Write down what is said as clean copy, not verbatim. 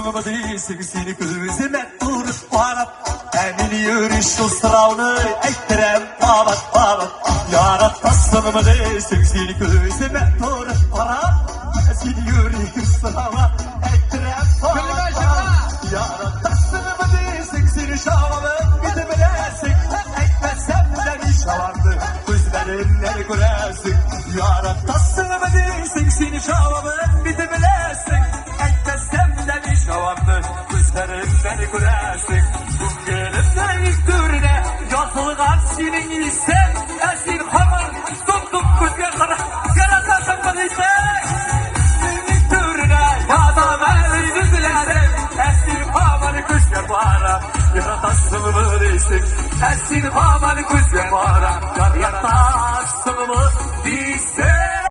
mı değilsin seni gözüme durup varıp emin yürüyüş o sıravını ektirem babat babat yaratasın mı değilsin seni gözüme durup varıp seni yürüyüş sırava ektirem babat babat yaratasın mı değilsin seni şavalı gidebilirsin ekmezsem de iş vardı gözlerinle göresin yaratasın